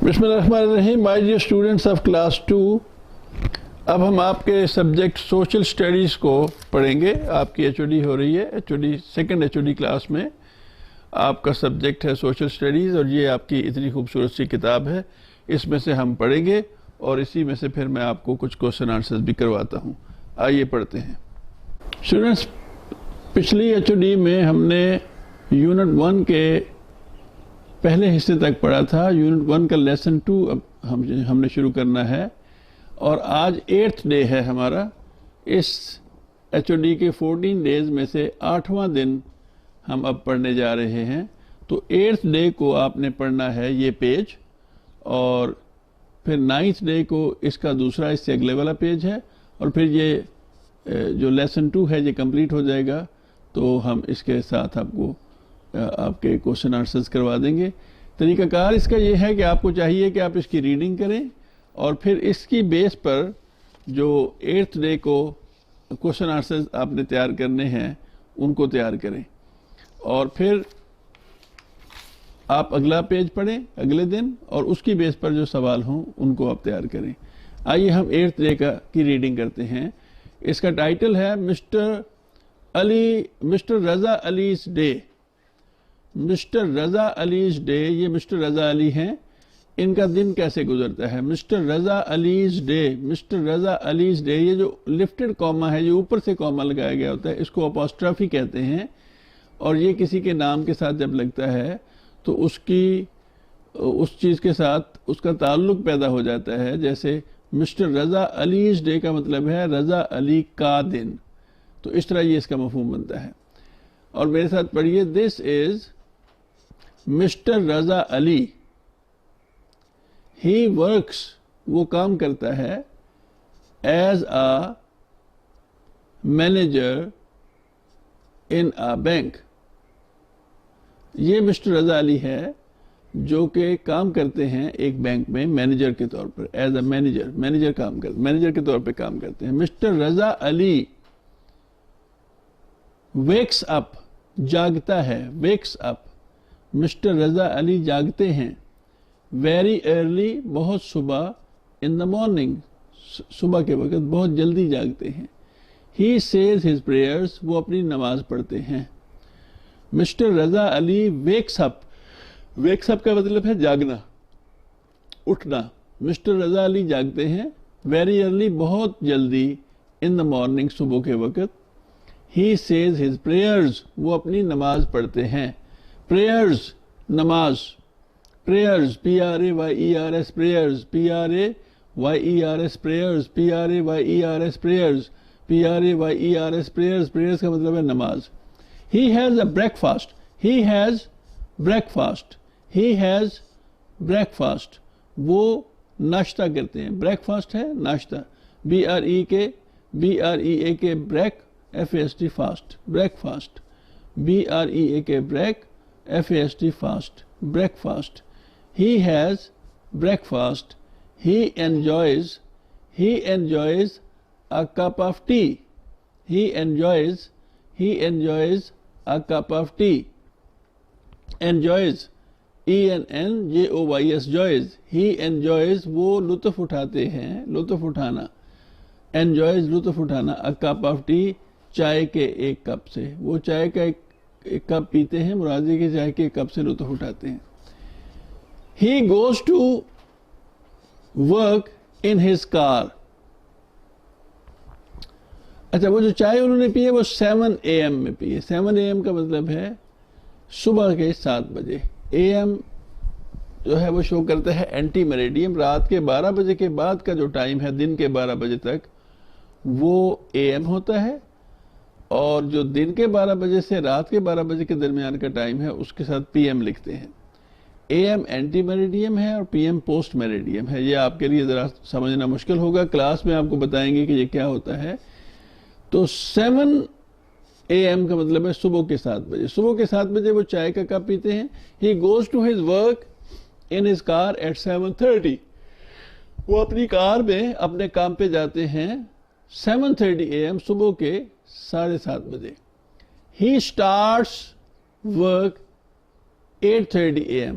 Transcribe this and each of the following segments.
بسم اللہ الرحمن الرحیم. My dear students of class 2، اب ہم آپ کے سبجیکٹ سوشل اسٹڈیز کو پڑھیں گے. آپ کی ایچ او ڈی ہو رہی ہے، second H O D class میں آپ کا سبجیکٹ ہے سوشل اسٹڈیز، اور یہ آپ کی اتنی خوبصورت سی کتاب ہے. اس میں سے ہم پڑھیں گے اور اسی میں سے پھر میں آپ کو کچھ کوشچن آنسرز بھی کرواتا ہوں. آئیے پڑھتے ہیں. اسٹوڈنٹس، پچھلی ایچ او ڈی میں ہم نے یونٹ 1 کے پہلے حصے تک پڑھا تھا. یونٹ 1 کا لیسن 2 اب ہم نے شروع کرنا ہے، اور آج 8th ڈے ہے ہمارا. اس ایچ او ڈی کے 14 ڈیز میں سے 8واں دن ہم اب پڑھنے جا رہے ہیں. تو 8th ڈے کو آپ نے پڑھنا ہے یہ پیج، اور پھر 9th ڈے کو اس کا دوسرا، اس سے اگلے والا پیج ہے، اور پھر یہ جو لیسن 2 ہے یہ کمپلیٹ ہو جائے گا. تو ہم اس کے ساتھ آپ کے کوشچن آنسرز کروا دیں گے. طریقہ کار اس کا یہ ہے کہ آپ کو چاہیے کہ آپ اس کی ریڈنگ کریں، اور پھر اس کی بیس پر جو 8th ڈے کو کوشچن آنسرز آپ نے تیار کرنے ہیں ان کو تیار کریں، اور پھر آپ اگلا پیج پڑھیں اگلے دن، اور اس کی بیس پر جو سوال ہوں ان کو آپ تیار کریں. آئیے ہم 8th ڈے کی ریڈنگ کرتے ہیں. اس کا ٹائٹل ہے مسٹر رضا علیز ڈے. مسٹر رضا علیز ڈے. یہ مسٹر رضا علی ہیں، ان کا دن کیسے گزرتا ہے. مسٹر رضا علیز ڈے. مسٹر رضا علیز ڈے، یہ جو لفٹڈ کاما ہے، جو اوپر سے کاما لگایا گیا ہوتا ہے، اس کو اپوسٹرافی کہتے ہیں. اور یہ کسی کے نام کے ساتھ جب لگتا ہے تو اس چیز کے ساتھ اس کا تعلق پیدا ہو جاتا ہے. جیسے مسٹر رضا علیز ڈے کا مطلب ہے رضا علی کا دن. تو اس طرح یہ اس کا مفہوم بنتا ہے. اور میرے ساتھ پڑھیے. دس از mister Raza Ali. He works, وہ کام کرتا ہے، as a manager in a bank. یہ مسٹر رضا علی ہے جو کہ کام کرتے ہیں ایک بینک میں مینیجر کے طور پر. ایز اے مینیجر کے طور پہ کام کرتے ہیں. مسٹر رضا علی ویکس اپ، جاگتا ہے. ویکس اپ. مسٹر رضا علی جاگتے ہیں. ویری ارلی، بہت صبح. ان دا مارننگ، صبح کے وقت بہت جلدی جاگتے ہیں. ہی سیز ہز پریئرس، وہ اپنی نماز پڑھتے ہیں. مسٹر رضا علی ویکس اپ. ویکس اپ کا مطلب ہے جاگنا، اٹھنا. مسٹر رضا علی جاگتے ہیں ویری ارلی، بہت جلدی. ان دا مارننگ، صبح کے وقت. ہی سیز ہز پریئرز، وہ اپنی نماز پڑھتے ہیں. پریئرز، نماز. Prayers, PRAYERS، prayers. PRAYERS، prayers. PRAYERS، prayers. PRAYERS، prayers. Prayers کا مطلب ہے نماز. He has a breakfast. He has breakfast. He has breakfast. وہ ناشتہ کرتے ہیں. بریکفاسٹ ہے ناشتہ. BREAK break, FAST fast. Breakfast. BREAK break, FAST fast. breakfast. He has breakfast. He enjoys a cup of tea. He enjoys a cup of tea. Enjoys, ENNJOYS, joys. He enjoys، وہ لطف اٹھاتے ہیں. لطف اٹھانا. enjoys، لطف اٹھانا. a cup of tea، چائے کے ایک کپ سے. وہ چائے کا ایک کپ پیتے ہیں، مراد ہے کہ چائے کے ایک کپ سے لطف اٹھاتے ہیں. He goes to work in his car. اچھا، وہ جو چائے انہوں نے پی ہے وہ 7 AM میں پی ہے. 7 AM کا مطلب ہے صبح کے 7 بجے. AM جو ہے وہ شو کرتا ہے اینٹی میریڈیم. رات کے 12 بجے کے بعد کا جو ٹائم ہے، دن کے 12 بجے تک، وہ AM ہوتا ہے. اور جو دن کے 12 بجے سے رات کے 12 بجے کے درمیان کا ٹائم ہے اس کے ساتھ PM لکھتے ہیں. AM اینٹی میریڈیم ہے اور PM پوسٹ میریڈیم ہے. یہ آپ کے لیے ذرا سمجھنا مشکل ہوگا، کلاس میں آپ کو بتائیں گے کہ یہ کیا ہوتا ہے. تو 7 AM کا مطلب ہے صبح کے 7 بجے. صبح کے 7 بجے وہ چائے کا کپ پیتے ہیں. He goes to his work in his car at 7:30. وہ اپنی کار میں اپنے کام پہ جاتے ہیں 7:30 AM، صبح کے 7:30 بجے. He starts work 8:30 AM,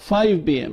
5 PM,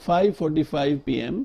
5:45 PM,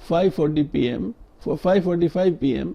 5:45 PM,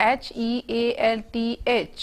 HEALTH,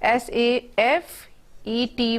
SAFETY,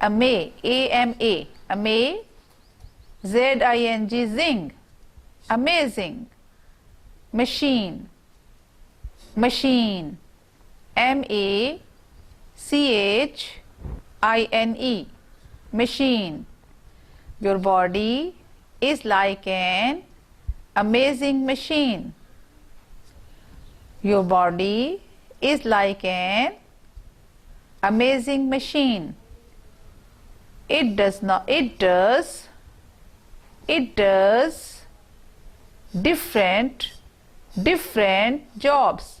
AMA, ZING, zing, amazing, machine, machine, M-A-C-H-I-N-E, machine. Your body is like an amazing machine. Your body is like an amazing machine. It does different jobs.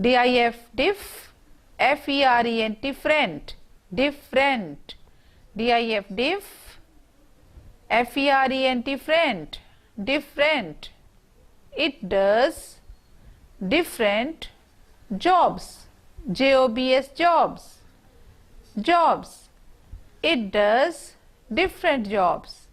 DIF, diff, FERENT, different, different, DIF, diff, FERENT, different, different. It does different jobs, JOBS, jobs, jobs. It does different jobs.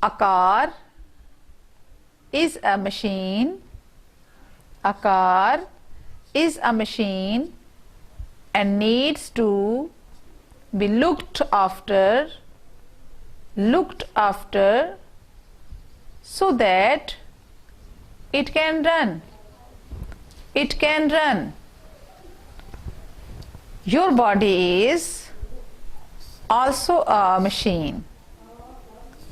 A car is a machine. A car is a machine and needs to be looked after so that it can run. It can run. Your body is also a machine.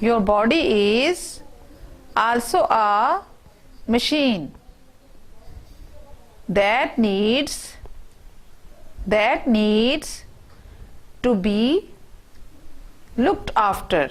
Your body is also a machine that needs to be looked after.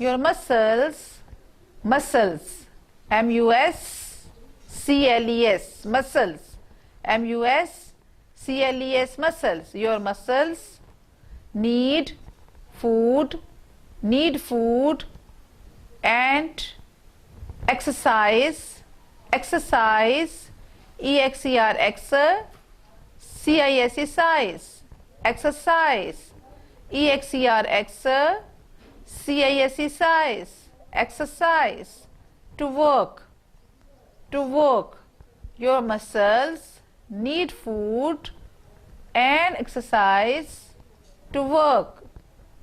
MUSCLES, muscles, MUSCLES, muscles. Your muscles need food and exercise, EXER, CISE, exercise, EXER, CISE, exercise. To work. Your muscles need food and exercise to work.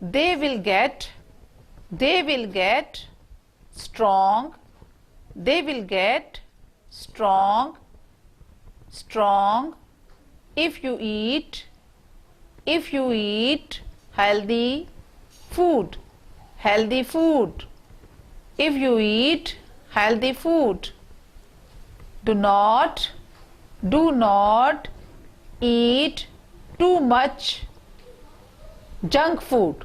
They will get strong if you eat healthy food. If you eat healthy food. Do not eat too much junk food.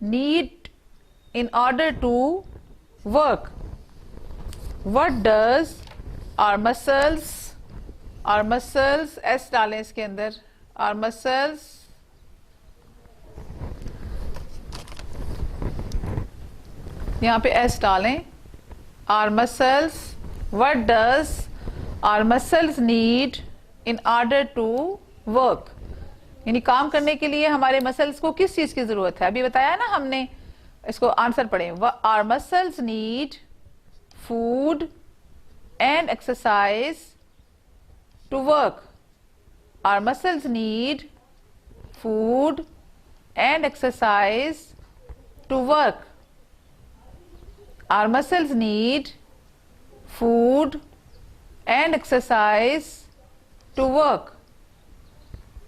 need in order to work. What does our muscles S ڈالیں اس کے اندر, our muscles یہاں پہ S ڈالیں, our muscles, what does our muscles need in order to work, یعنی کام کرنے کے لیے ہمارے مسلس کو کس چیز کی ضرورت ہے. ابھی بتایا نا ہم نے, اس کو آنسر پڑھیں. our muscles need food and exercise to work. Our muscles need food and exercise to work. Our muscles need food and exercise to work.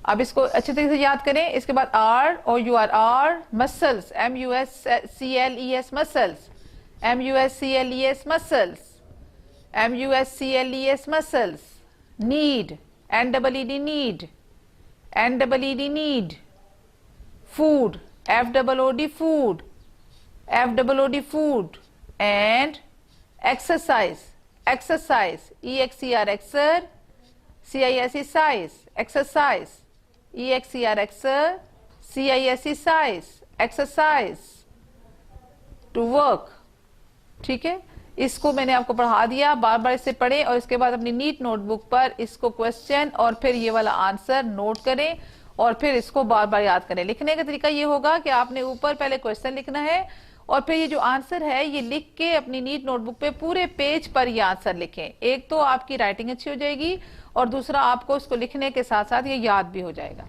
اب اس کو اچھے طریقے سے یاد کریں. اس کے بعد R اور UR muscles, MUSCLES muscles, MUSCLES muscles, MUSCLES muscles, need, NEED need, NEED need, food, FOOD food, FOOD food, and exercise, EXER, CISE size, exercise, EXER, CISE size, exercise to work. ٹھیک ہے, اس کو میں نے آپ کو پڑھا دیا, بار بار اسے پڑھیں اور اس کے بعد اپنی نیٹ نوٹ بک پر اس کو کوسچن اور پھر یہ والا آنسر نوٹ کریں اور پھر اس کو بار بار یاد کریں. لکھنے کا طریقہ یہ ہوگا کہ آپ نے اوپر پہلے کوسچن لکھنا ہے اور پھر یہ جو آنسر ہے یہ لکھ کے اپنی نیٹ نوٹ بک پہ پورے پیج پر یہ آنسر لکھیں. ایک تو آپ کی رائٹنگ اچھی ہو جائے گی اور دوسرا آپ کو اس کو لکھنے کے ساتھ ساتھ یہ یاد بھی ہو جائے گا.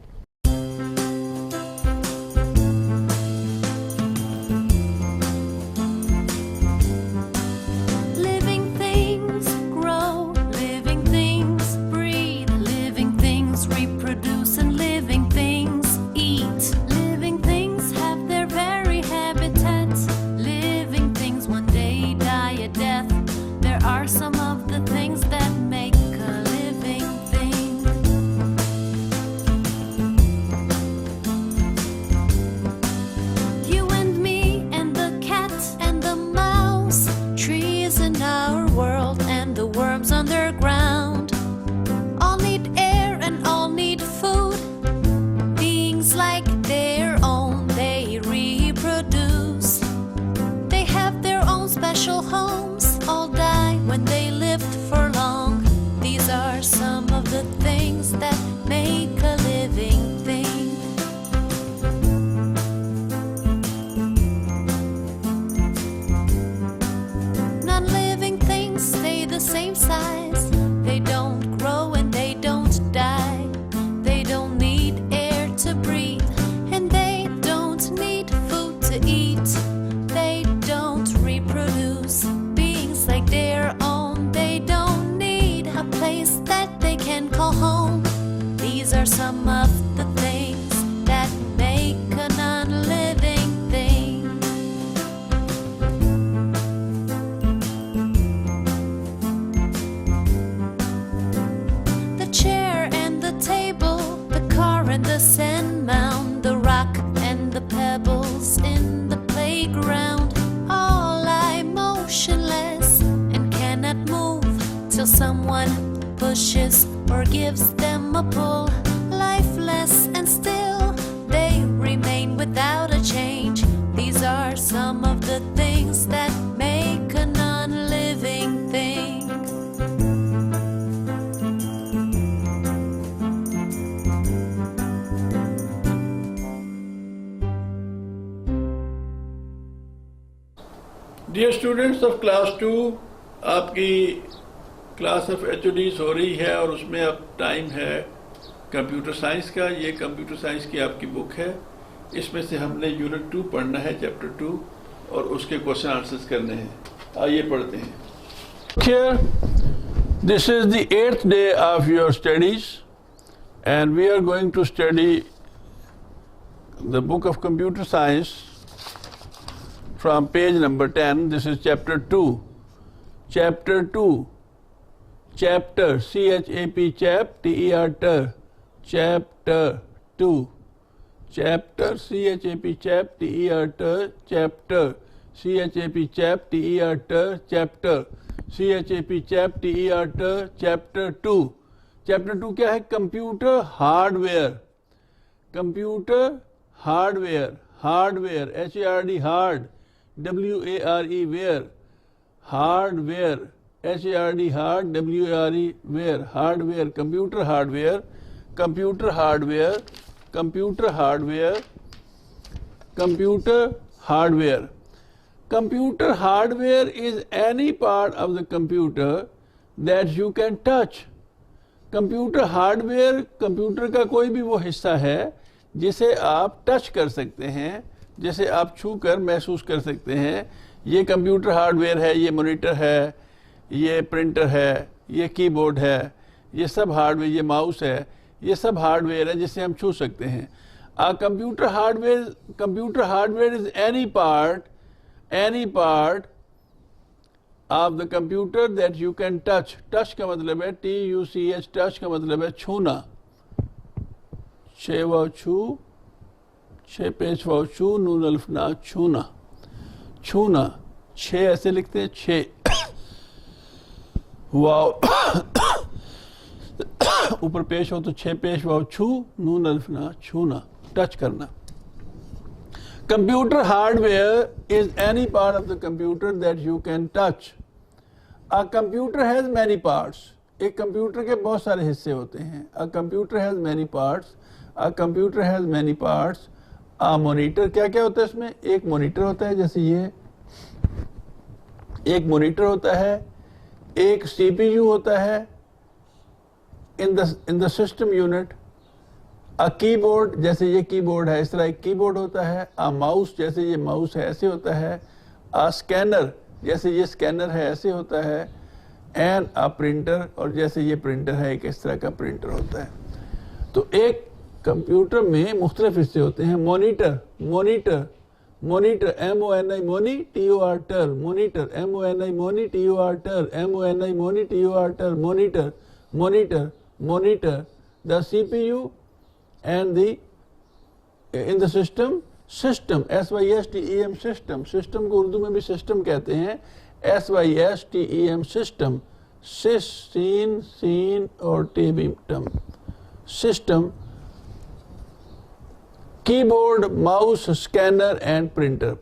Someone pushes or gives them a pull, lifeless and still they remain without a change. These are some of the things that make a non-living thing. Dear students of class 2, آپ کی class of H O Ds ہو رہی ہے اور اس میں اب time ہے computer science کا. یہ کمپیوٹر سائنس کی آپ کی بک ہے, اس میں سے ہم نے یونٹ 2 پڑھنا ہے, چیپٹر 2, اور اس کے کوشچن آنسرز کرنے ہیں. آئیے پڑھتے ہیں. Here, this is the 8th day of your studies and we are going to study the book of computer science from page number 10. This is chapter 2. Chapter 2. Chapter, C-H-A-P, chap, T-E-R, chapter 2. chapter, C-H-A-P, chap, T-E-R-T, chapter, C-H-A-P, chap, T-E-R-T, chapter, C-H-A-P, chap, T-E-R-T, chapter 2. Chapter 2 کیا ہے؟ Computer hardware. Computer hardware, hardware, H-A-R-D, hard, W-A-R-E, where, hardware, H-A-R-D, hard, W-A-R-E, where, hardware, computer hardware, computer hardware, computer hardware, computer hardware. Computer hardware is any part of the computer that you can touch. Computer hardware computer کا کوئی بھی وہ حصہ ہے جسے آپ touch کر سکتے ہیں, جسے آپ چھو کر محسوس کر سکتے ہیں. یہ کمپیوٹر ہارڈ ویئر ہے, یہ مانیٹر ہے, یہ پرنٹر ہے, یہ کی بورڈ ہے, یہ سب ہارڈ ویئر, یہ ماؤس ہے, یہ سب ہارڈ ویئر ہے جسے ہم چھو سکتے ہیں. Computer hardware is any part of the computer that you can touch. Touch کا مطلب ہے T-U-C-H, touch کا مطلب ہے چھونا. چھ واو چھو, چھ پیش واو چھو, نون الف نا, چھونا, چھونا. چھ ایسے لکھتے ہیں, چھ واو اوپر پیش ہو تو چھ پیش واو چھو, نون الف نا, چھونا, ٹچ کرنا. Computer hardware is any part of the computer that you can touch. A computer has many parts. ایک کمپیوٹر کے بہت سارے حصے ہوتے ہیں. A computer has many parts. A computer has many parts. A monitor, کیا کیا ہوتا ہے اس میں؟ ایک مانیٹر ہوتا ہے جیسے یہ, ایک مانیٹر ہوتا ہے, ایک سی پی یو ہوتا ہے in the system unit. کی بورڈ, جیسے یہ کی بورڈ ہے اس طرح ایک کی بورڈ ہوتا ہے. ماؤس, جیسے یہ ماؤس ہے ایسے ہوتا ہے. اسکینر, جیسے یہ اسکینر ہے ایسے ہوتا ہے. اینڈ پرنٹر, اور جیسے یہ پرنٹر ہے ایک اس طرح کا پرنٹر ہوتا ہے. تو ایک کمپیوٹر میں مختلف حصے ہوتے ہیں. Monitor, monitor, monitor, M-O-N-I, Muni, T-O-R, ٹر, مانیٹر, M-O-N-I, مونی, T-O-R, ٹر, M-O-N-I, مونی, T-O-R, ٹر, monitor, monitor, monitor. The CPU and in the system, S-Y-S-T-E-M, system. System کو اردو میں بھی سسٹم کہتے ہیں. S-Y-S-T-E-M, system. سین, سین اور ٹی بھی ٹم. System. Keyboard, mouse, scanner and printer.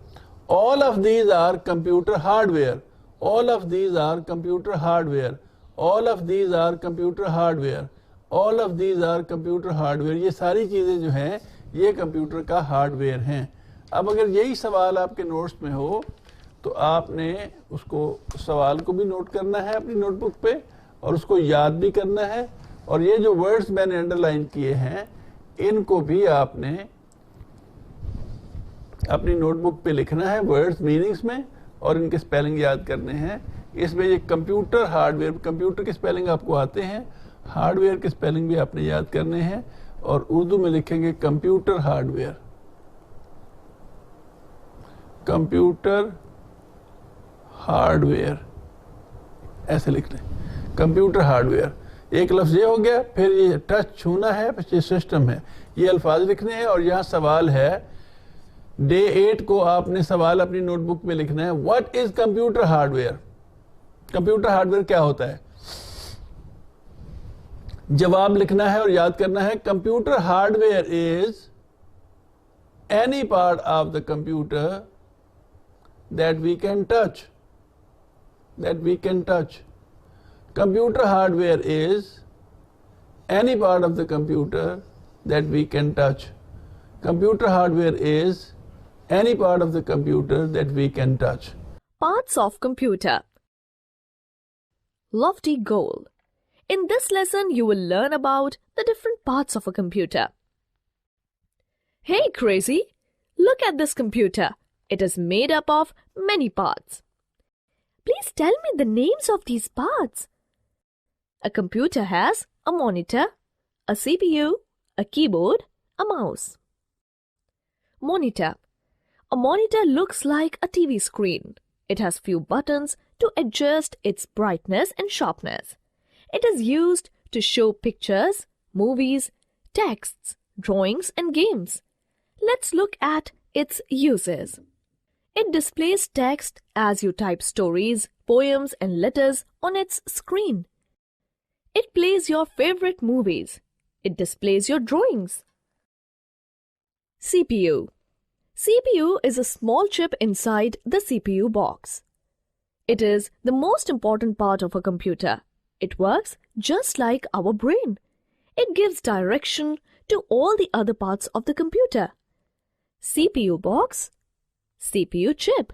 All of these are computer hardware. All of these are computer hardware. All of these are computer hardware. All of these are computer hardware. یہ ساری چیزیں جو ہیں یہ computer کا hard where ہیں. اب اگر یہی سوال آپ کے نوٹس میں ہو تو آپ نے اس کو سوال کو بھی نوٹ کرنا ہے اپنی نوٹ بک پہ اور اس کو یاد بھی کرنا ہے. اور یہ جو ورڈز میں نے انڈر لائن کیے ہیں ان کو بھی آپ نے اپنی نوٹ بک پہ لکھنا ہے ورڈز میننگز میں اور ان کے سپیلنگ یاد کرنے ہیں. اس میں یہ کمپیوٹر ہارڈ ویئر, کمپیوٹر کے سپیلنگ آپ کو آتے ہیں, ہارڈ ویئر کے سپیلنگ بھی آپ نے یاد کرنے ہیں. اور اردو میں لکھیں گے computer hard where, computer hard where ایسے لکھ لیں, کمپیوٹر ہارڈ ویئر. ایک لفظ یہ ہو گیا, پھر یہ ٹچ چھونا ہے, پھر یہ سسٹم ہے. یہ الفاظ لکھنے ہیں اور یہاں سوال ہے. ڈے 8 کو آپ نے سوال اپنی نوٹ بک میں لکھنا ہے, what is computer hard where. Computer hard where کیا ہوتا ہے؟ جواب لکھنا ہے اور یاد کرنا ہے. Computer hardware is any part of the computer that we can touch, that we can touch. Computer hardware is any part of the computer that we can touch. Computer hardware is any part of the computer that we can touch. Parts of computer. Lofty goal. In this lesson, you will learn about the different parts of a computer. Hey, crazy! Look at this computer. It is made up of many parts. Please tell me the names of these parts. A computer has a monitor, a CPU, a keyboard, a mouse. Monitor. A monitor looks like a TV screen. It has few buttons to adjust its brightness and sharpness. It is used to show pictures, movies, texts, drawings and games. Let's look at its uses. It displays text as you type stories, poems, and letters on its screen. It plays your favorite movies. It displays your drawings. CPU. CPU is a small chip inside the CPU box. It is the most important part of a computer. It works just like our brain. It gives direction to all the other parts of the computer. CPU box, CPU chip.